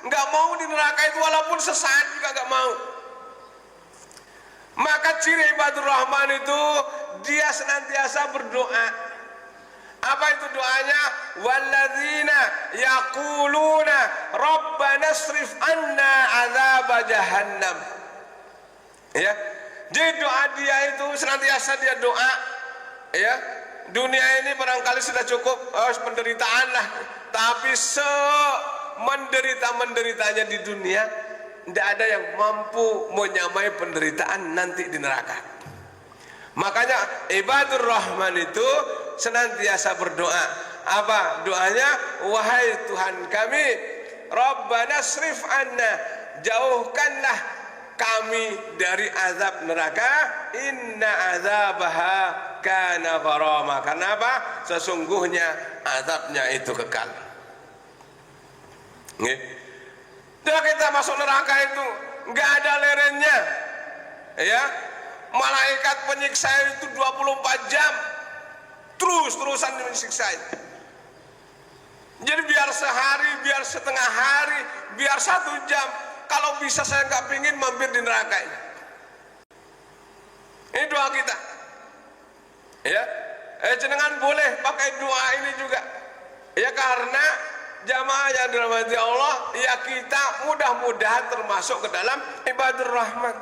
Nggak mau di neraka itu walaupun sesaat juga nggak mau. Maka ciri ibadur rahman itu dia senantiasa berdoa. Apa itu doanya? Walladzina yaquluna rabbana srif anna azab jahannam. Ya, jadi doa dia itu senantiasa dia doa. Ya, dunia ini barangkali sudah cukup penderitaan lah, tapi menderita-menderitanya di dunia, tidak ada yang mampu menyamai penderitaan nanti di neraka. Makanya ibadur rahman itu senantiasa berdoa. Apa doanya? Wahai Tuhan kami, Rabbana srif anna, jauhkanlah kami dari azab neraka, inna azabaha kana gharama. Karena apa? Sesungguhnya azabnya itu kekal. Nih, kita masuk neraka itu nggak ada lerennya, ya. Malaikat penyiksa itu 24 jam terus-terusan menyiksa. Jadi biar sehari, biar setengah hari, biar 1 jam, kalau bisa saya nggak pingin mampir di neraka ini. Ini doa kita, ya. Jenengan boleh pakai doa ini juga, ya, karena jamaah yang dirahmati Allah, ya, kita mudah-mudahan termasuk ke dalam ibadur rahman.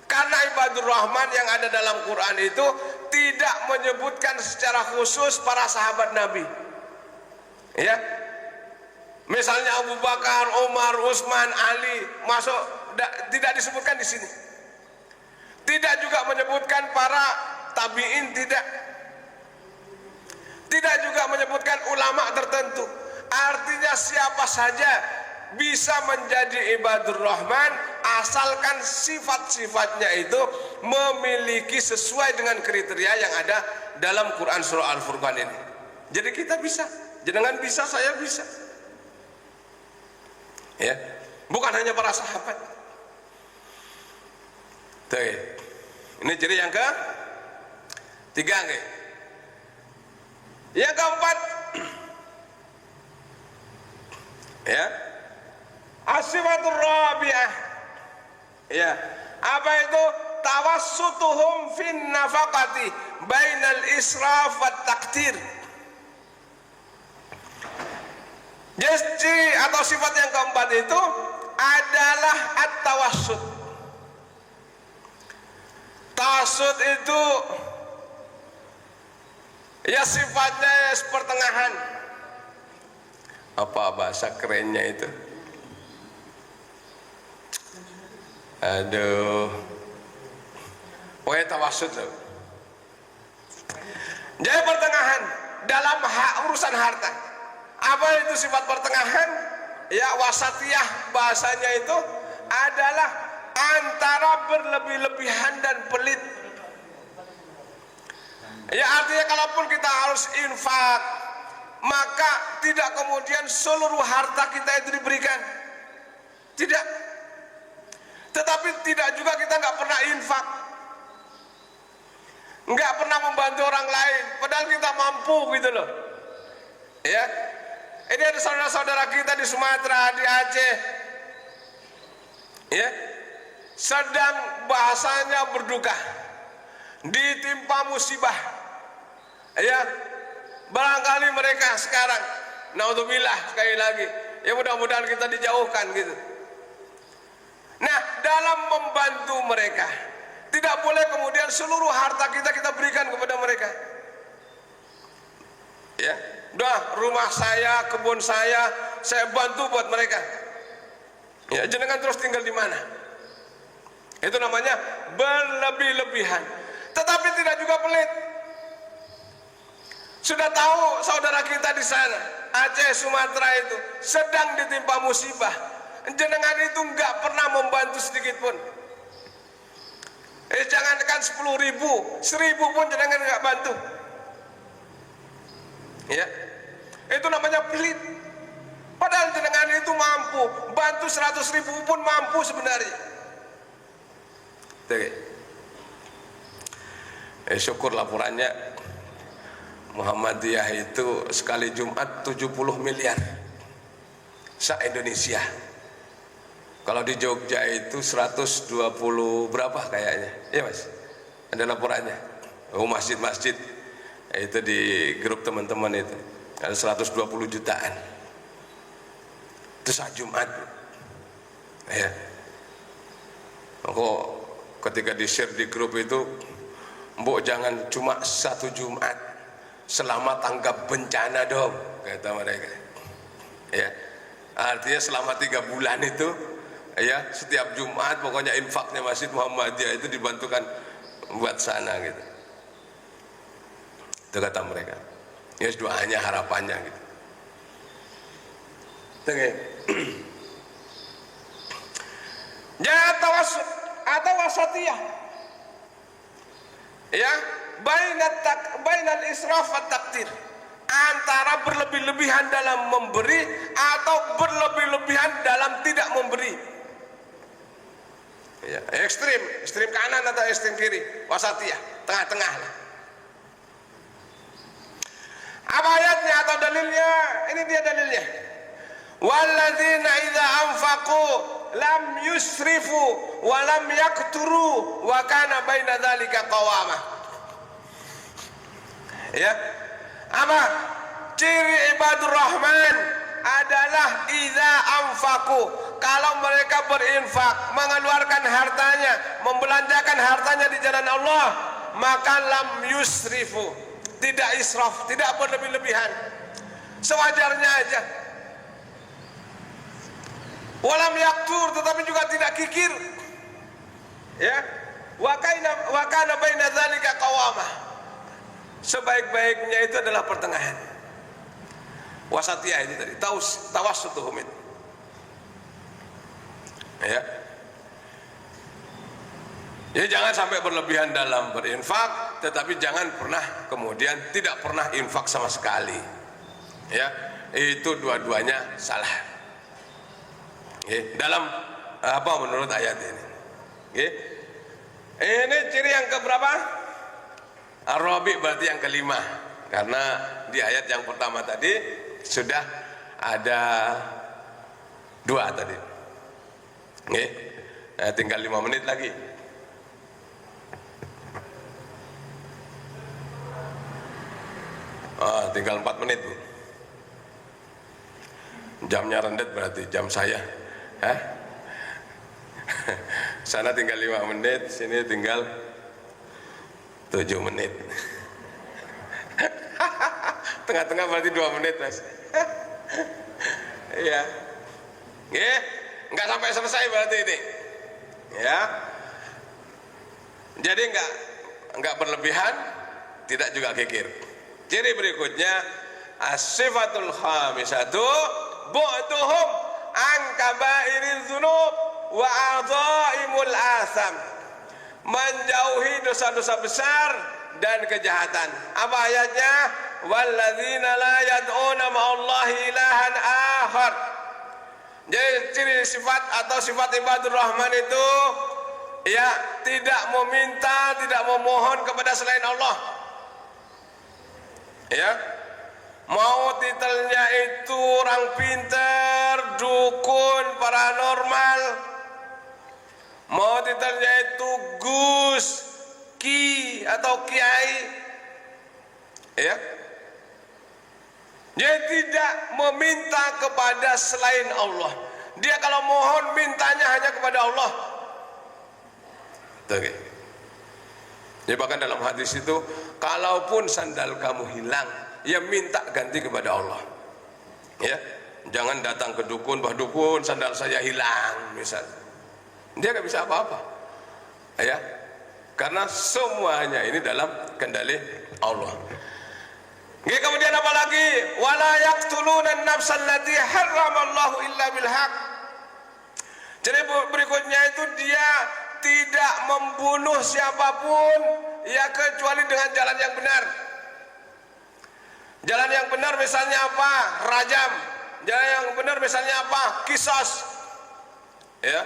Karena ibadur rahman yang ada dalam Quran itu tidak menyebutkan secara khusus para sahabat Nabi, ya. Misalnya Abu Bakar, Umar, Utsman, Ali masuk, tidak disebutkan di sini. Tidak juga menyebutkan para tabi'in, tidak juga menyebutkan ulama tertentu. Artinya siapa saja bisa menjadi ibadur rahman asalkan sifat-sifatnya itu memiliki sesuai dengan kriteria yang ada dalam Quran surah Al-Furqan ini. Jadi kita bisa, jenengan bisa, saya bisa. Ya, bukan hanya para sahabat. Tuh, ini ciri yang ketiga, nih. Yang keempat, ya, as-sifatur rabi'ah. Ya, apa itu? Tawassutuhum fin nafaqati bainal israf wat taqtir. Jadi atau sifat yang keempat itu adalah at-tawassut. Tawassut itu ya sifatnya pertengahan. Apa bahasa kerennya itu? Aduh, pokoknya tawassut loh. Jadi pertengahan dalam urusan harta. Apa itu sifat pertengahan? Ya, wasatiyah bahasanya itu adalah antara berlebih-lebihan dan pelit. Ya, artinya kalaupun kita harus infak, maka tidak kemudian seluruh harta kita itu diberikan. Tidak. Tetapi tidak juga kita nggak pernah infak, nggak pernah membantu orang lain, padahal kita mampu gitu loh. Ya, ini ada saudara-saudara kita di Sumatera, di Aceh, ya, sedang bahasanya berduka, ditimpa musibah. Ya, barangkali mereka sekarang, naudzubillah sekali lagi, ya mudah-mudahan kita dijauhkan gitu. Nah, dalam membantu mereka, tidak boleh kemudian seluruh harta kita berikan kepada mereka. Ya, udah rumah saya, kebun saya bantu buat mereka. Ya, jenengan terus tinggal di mana? Itu namanya berlebih-lebihan. Tetapi tidak juga pelit. Sudah tahu saudara kita di sana, Aceh, Sumatera itu sedang ditimpa musibah. Jenengan itu nggak pernah membantu sedikit pun. Jangankan 10.000, 1.000 pun jenengan nggak bantu. Ya, itu namanya pelit. Padahal jenengan itu mampu, bantu 100.000 pun mampu sebenarnya. Syukur laporannya Muhammadiyah itu sekali Jumat 70 miliar se-Indonesia. Kalau di Jogja itu 120 berapa kayaknya, ya mas? Ada laporannya. Oh, masjid-masjid itu di grup teman-teman itu ada 120 jutaan. Itu saat Jumat. Ya. Kok ketika di share di grup itu, mbok jangan cuma satu Jumat, selama tanggap bencana dong, kata mereka. Ya, artinya selama 3 bulan itu. Ya, setiap Jumat pokoknya infaknya Masjid Muhammadiyah itu dibantukan buat sana gitu. Itu kata mereka. Ya, doanya harapannya gitu. Oke. Jangan tawassut atau wasatiyah. Ya, bainal israf wa taqtir. Antara berlebih-lebihan dalam memberi atau berlebih-lebihan dalam tidak memberi. Ya, ekstrim kanan atau ekstrim kiri, wasatiyah, tengah-tengah lah. Apa ayatnya atau dalilnya? Ini dia dalilnya. Walladzina idza anfaqu lam yusrifu wa lam yaqturu wa kana baina dzalika qawama. Ya. Apa? Ciri ibadur rahman adalah idza anfaqu, kalau mereka berinfak, mengeluarkan hartanya, membelanjakan hartanya di jalan Allah, maka lam yusrifu, tidak israf, tidak berlebih-lebihan, sewajarnya aja. Walam yaktur, tetapi juga tidak kikir. Ya, wa kana baina dzalika qawamah. Sebaik-baiknya itu adalah pertengahan. Wasatiyah ini tadi, tawassutuhum. Ya. Ya jangan sampai berlebihan dalam berinfak, tetapi jangan pernah kemudian tidak pernah infak sama sekali. Ya, itu dua-duanya salah. Ya, dalam apa menurut ayat ini? Ya. Ini ciri yang keberapa? Ar-Rabi berarti yang kelima. Karena di ayat yang pertama tadi sudah ada dua tadi. Ya. Tinggal 5 menit lagi. Tinggal 4 menit, Bu. Jamnya rendet berarti jam saya. Hah? Sana tinggal 5 menit, sini tinggal 7 menit. Tengah-tengah berarti 2 menit, Mas. Iya. Enggak sampai selesai berarti ini. Ya. Jadi enggak berlebihan, tidak juga kikir. Ciri berikutnya as-sifatul khamisatu bu'duhum an kaba'iril dzunub wa a'dha'imul asam. Menjauhi dosa-dosa besar dan kejahatan. Apa ayatnya? Walladzina la yad'una ma'allahi ilahan akhar. Jadi ciri sifat atau sifat ibadur rahman itu ya tidak meminta, tidak memohon kepada selain Allah. Ya, mau titelnya itu orang pinter, dukun, paranormal, mau titelnya itu Gus, Ki atau Kiai, ya, dia tidak meminta kepada selain Allah. Dia kalau mohon mintanya hanya kepada Allah. Oke. Ya bahkan dalam hadis itu, kalaupun sandal kamu hilang, ya minta ganti kepada Allah. Ya, jangan datang ke dukun, bah dukun sandal saya hilang, misal. Dia nggak bisa apa-apa. Ya, karena semuanya ini dalam kendali Allah. Ya, kemudian apa lagi? Wala yaqtuluna an-nafsa allati harramallahu illa bil haqq. Jadi berikutnya itu dia tidak membunuh siapapun ya kecuali dengan jalan yang benar. Jalan yang benar misalnya apa? Rajam. Jalan yang benar misalnya apa? Qisas. Ya.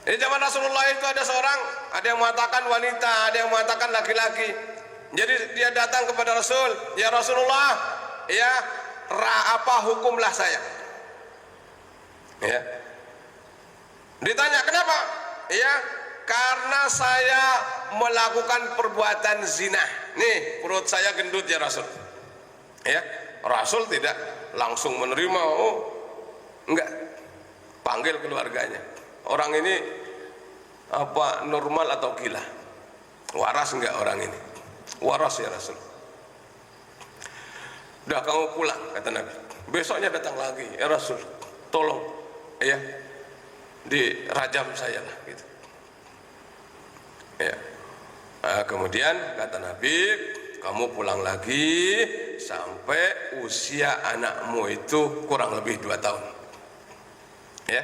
Di zaman Rasulullah itu ada seorang, ada yang mengatakan wanita, ada yang mengatakan laki-laki. Jadi dia datang kepada Rasul, ya Rasulullah, ya apa hukumlah saya? Ya. Ditanya kenapa? Ya, karena saya melakukan perbuatan zina. Nih, perut saya gendut ya Rasul. Ya, Rasul tidak langsung menerima. Oh, enggak. Panggil keluarganya. Orang ini apa normal atau gila? Waras enggak orang ini? Waras ya Rasul. Udah kamu pulang kata Nabi. Besoknya datang lagi, ya Rasul. Tolong, ya. Dirajam saya lah gitu. Ya. Kemudian kata Nabi, kamu pulang lagi sampai usia anakmu itu kurang lebih 2 tahun. Ya.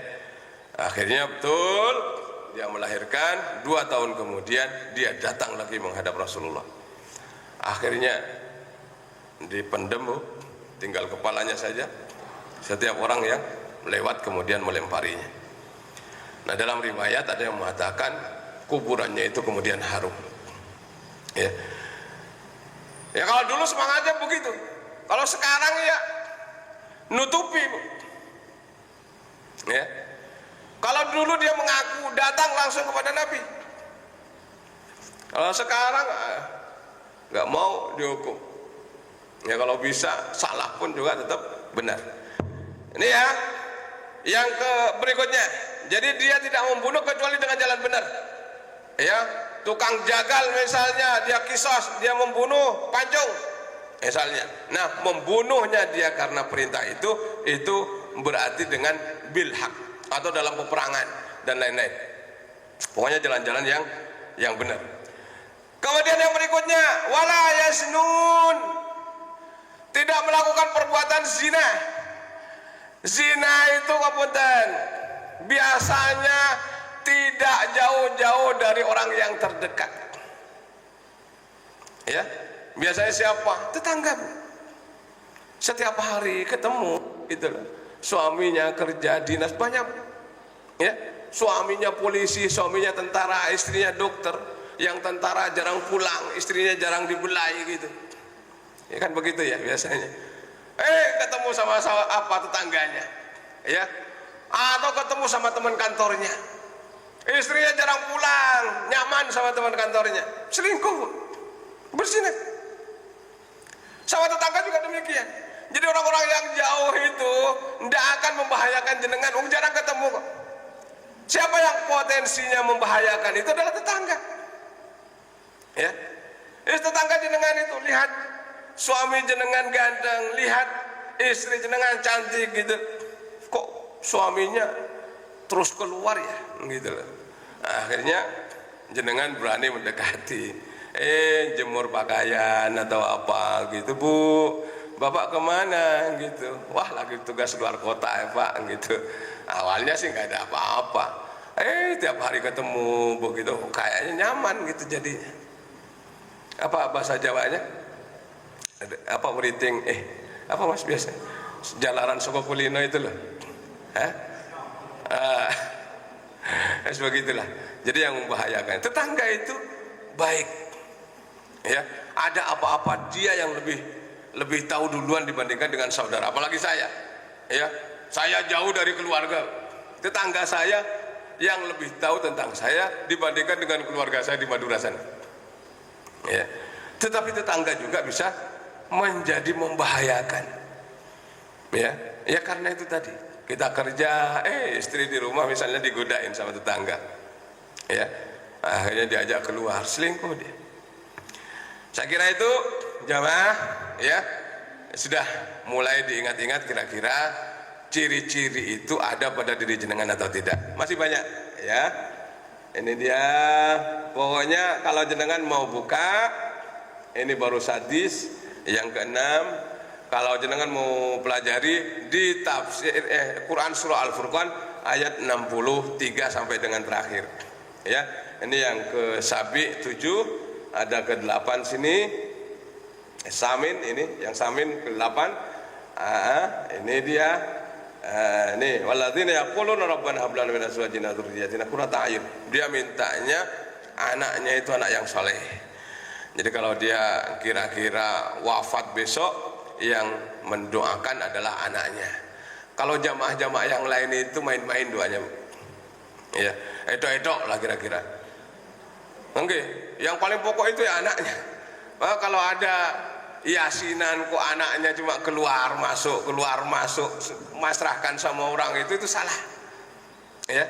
Akhirnya betul dia melahirkan, 2 tahun kemudian dia datang lagi menghadap Rasulullah. Akhirnya dipendem, tinggal kepalanya saja. Setiap orang yang lewat kemudian melemparinya. Nah dalam riwayat ada yang mengatakan kuburannya itu kemudian harum. Ya, ya kalau dulu semangatnya begitu. Kalau sekarang ya nutupi, Bu. Ya, kalau dulu dia mengaku datang langsung kepada Nabi. Kalau sekarang nggak mau dihukum. Ya kalau bisa salah pun juga tetap benar. Ini ya, yang berikutnya. Jadi dia tidak membunuh kecuali dengan jalan benar. Ya, tukang jagal misalnya dia kisos, dia membunuh pancung misalnya. Nah, membunuhnya dia karena perintah itu berarti dengan bilhaq atau dalam peperangan dan lain-lain. Pokoknya jalan-jalan yang benar. Kemudian yang berikutnya, wala yasnun. Tidak melakukan perbuatan zina. Zina itu kepunten biasanya tidak jauh-jauh dari orang yang terdekat. Ya, biasanya siapa? Tetangga. Setiap hari ketemu gitu loh. Suaminya kerja dinas banyak. Ya, suaminya polisi, suaminya tentara, istrinya dokter. Yang tentara jarang pulang, istrinya jarang dibelai gitu. Ya kan begitu ya biasanya. Ketemu sama apa tetangganya. Ya. Atau ketemu sama teman kantornya. Istrinya jarang pulang, nyaman sama teman kantornya. Selingkuh. Bersinah. Sama tetangga juga demikian. Jadi orang-orang yang jauh itu tidak akan membahayakan jenengan, jarang ketemu kok. Siapa yang potensinya membahayakan itu adalah tetangga. Ya, tetangga jenengan itu lihat suami jenengan ganteng, lihat istri jenengan cantik gitu. Kok suaminya terus keluar ya, gitu loh. Akhirnya jenengan berani mendekati. Jemur pakaian atau apa gitu, Bu, Bapak kemana gitu. Wah, lagi tugas luar kota ya Pak gitu. Awalnya sih nggak ada apa-apa. Tiap hari ketemu begitu, kayaknya nyaman gitu jadinya. Apa bahasa Jawanya? Apa meriting? Apa mas biasa? Jalaran Soko Kulino itu loh. Sebegitulah. Jadi yang membahayakan tetangga itu baik. Ya, ada apa-apa dia yang lebih tahu duluan dibandingkan dengan saudara. Apalagi saya. Ya, saya jauh dari keluarga. Tetangga saya yang lebih tahu tentang saya dibandingkan dengan keluarga saya di Madura sana. Ya. Tetapi tetangga juga bisa menjadi membahayakan. Ya karena itu tadi kita kerja, istri di rumah misalnya digodain sama tetangga. Ya, akhirnya diajak keluar, selingkuh dia. Saya kira itu jamaah ya sudah mulai diingat-ingat kira-kira ciri-ciri itu ada pada diri jenengan atau tidak. Masih banyak ya. Ini dia, pokoknya kalau jenengan mau buka, ini baru hadis yang keenam. Kalau jenengan mau pelajari di tafsir Quran surah Al-Furqan ayat 63 sampai dengan terakhir. Ya, ini yang ke Sabi 7, ada ke 8 sini. Samin ini, yang Samin ke 8. Ini dia. Ini walladzina yaquluna rabbana hab lana min azwajina dzurriyyatina qurrata a'yun. Dia mintanya anaknya itu anak yang saleh. Jadi kalau dia kira-kira wafat besok, yang mendoakan adalah anaknya. Kalau jamaah-jamaah yang lain itu main-main doanya. Ya, edok-edok lah kira-kira. Oke, yang paling pokok itu ya anaknya. Kalau ada yasinan kok anaknya cuma keluar masuk masrahkan sama orang itu salah. Ya.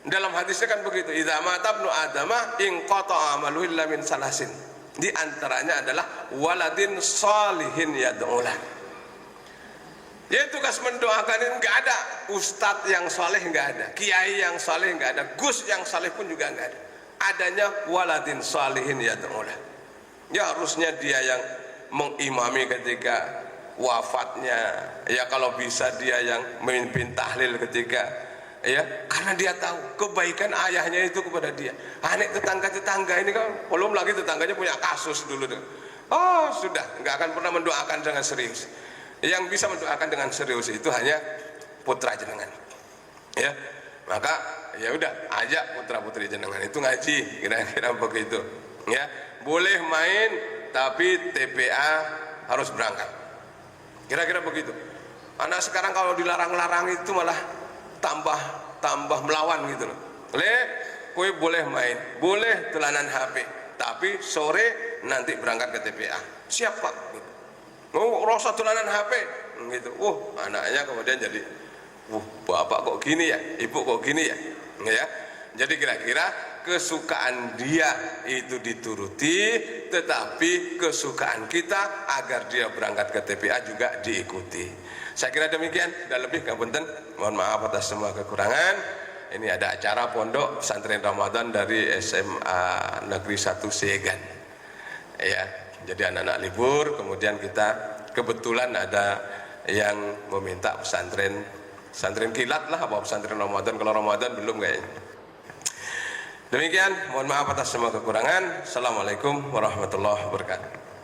Dalam hadisnya kan begitu, idza mata ibnu adama in qata'a amaluhu illa min salasin. Di antaranya adalah waladin sholihin yad'ulah. Jadi tugas mendoakan ini enggak ada, ustadz yang saleh enggak ada, kiai yang saleh enggak ada, gus yang saleh pun juga enggak ada. Adanya waladin sholihin yad'ulah. Ya harusnya dia yang mengimami ketika wafatnya, ya kalau bisa dia yang memimpin tahlil ketika, ya karena dia tahu kebaikan ayahnya itu kepada dia. Anak tetangga ini kan belum lagi tetangganya punya kasus dulu. Sudah nggak akan pernah mendoakan dengan serius. Yang bisa mendoakan dengan serius itu hanya putra jenengan. Ya, maka ya udah ajak putra putri jenengan itu ngaji, kira-kira begitu. Ya, boleh main tapi TPA harus berangkat. Kira-kira begitu. Anak sekarang kalau dilarang-larang itu malah tambah melawan gitu loh. Kue boleh main, boleh telanan HP, tapi sore nanti berangkat ke TPA. Siap Pak? Gitu. Rasa telanan HP, gitu. Anaknya kemudian jadi, bapak kok gini ya, ibu kok gini ya, ya. Jadi kira-kira kesukaan dia itu dituruti, tetapi kesukaan kita agar dia berangkat ke TPA juga diikuti. Saya kira demikian, dan lebih nggak penting. Mohon maaf atas semua kekurangan. Ini ada acara pondok pesantren Ramadan dari SMA Negeri 1 Segan. Ya, jadi anak-anak libur, kemudian kita kebetulan ada yang meminta pesantren kilat lah, apa pesantren Ramadan. Kalau Ramadan belum kayaknya. Demikian, mohon maaf atas semua kekurangan. Assalamualaikum warahmatullahi wabarakatuh.